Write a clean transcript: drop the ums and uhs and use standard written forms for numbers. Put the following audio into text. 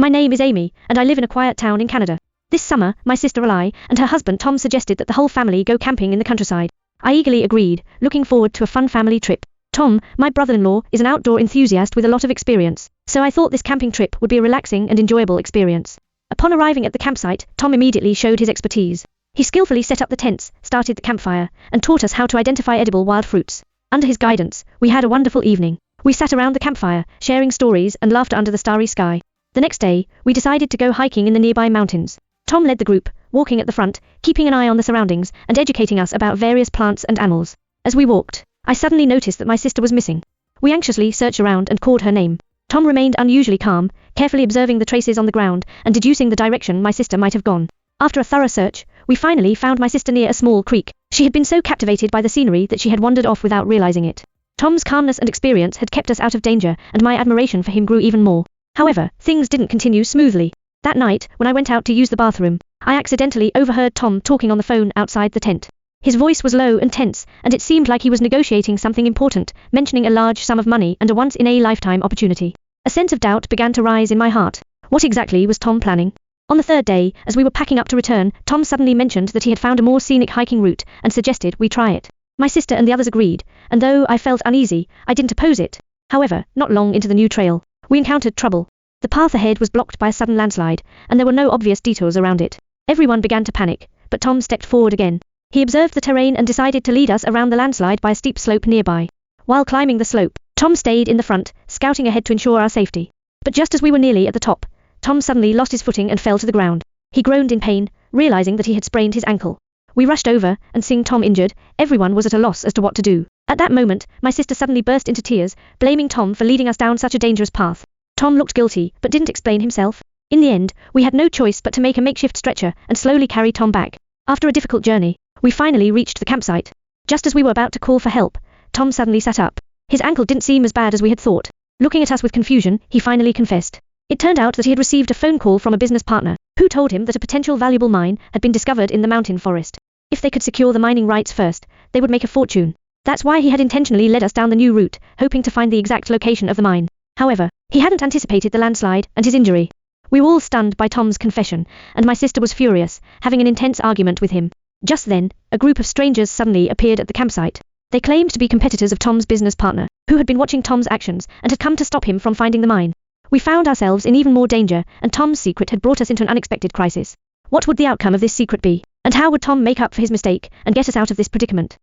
My name is Amy, and I live in a quiet town in Canada. This summer, my sister Eli and her husband Tom suggested that the whole family go camping in the countryside. I eagerly agreed, looking forward to a fun family trip. Tom, my brother-in-law, is an outdoor enthusiast with a lot of experience, so I thought this camping trip would be a relaxing and enjoyable experience. Upon arriving at the campsite, Tom immediately showed his expertise. He skillfully set up the tents, started the campfire, and taught us how to identify edible wild fruits. Under his guidance, we had a wonderful evening. We sat around the campfire, sharing stories and laughter under the starry sky. The next day, we decided to go hiking in the nearby mountains. Tom led the group, walking at the front, keeping an eye on the surroundings, and educating us about various plants and animals. As we walked, I suddenly noticed that my sister was missing. We anxiously searched around and called her name. Tom remained unusually calm, carefully observing the traces on the ground and deducing the direction my sister might have gone. After a thorough search, we finally found my sister near a small creek. She had been so captivated by the scenery that she had wandered off without realizing it. Tom's calmness and experience had kept us out of danger, and my admiration for him grew even more. However, things didn't continue smoothly. That night, when I went out to use the bathroom, I accidentally overheard Tom talking on the phone outside the tent. His voice was low and tense, and it seemed like he was negotiating something important, mentioning a large sum of money and a once-in-a-lifetime opportunity. A sense of doubt began to rise in my heart. What exactly was Tom planning? On the third day, as we were packing up to return, Tom suddenly mentioned that he had found a more scenic hiking route and suggested we try it. My sister and the others agreed, and though I felt uneasy, I didn't oppose it. However, not long into the new trail, we encountered trouble. The path ahead was blocked by a sudden landslide, and there were no obvious detours around it. Everyone began to panic, but Tom stepped forward again. He observed the terrain and decided to lead us around the landslide by a steep slope nearby. While climbing the slope, Tom stayed in the front, scouting ahead to ensure our safety. But just as we were nearly at the top, Tom suddenly lost his footing and fell to the ground. He groaned in pain, realizing that he had sprained his ankle. We rushed over, and seeing Tom injured, everyone was at a loss as to what to do. At that moment, my sister suddenly burst into tears, blaming Tom for leading us down such a dangerous path. Tom looked guilty, but didn't explain himself. In the end, we had no choice but to make a makeshift stretcher and slowly carry Tom back. After a difficult journey, we finally reached the campsite. Just as we were about to call for help, Tom suddenly sat up. His ankle didn't seem as bad as we had thought. Looking at us with confusion, he finally confessed. It turned out that he had received a phone call from a business partner, who told him that a potential valuable mine had been discovered in the mountain forest. If they could secure the mining rights first, they would make a fortune. That's why he had intentionally led us down the new route, hoping to find the exact location of the mine. However, he hadn't anticipated the landslide and his injury. We were all stunned by Tom's confession, and my sister was furious, having an intense argument with him. Just then, a group of strangers suddenly appeared at the campsite. They claimed to be competitors of Tom's business partner, who had been watching Tom's actions and had come to stop him from finding the mine. We found ourselves in even more danger, and Tom's secret had brought us into an unexpected crisis. What would the outcome of this secret be? And how would Tom make up for his mistake and get us out of this predicament?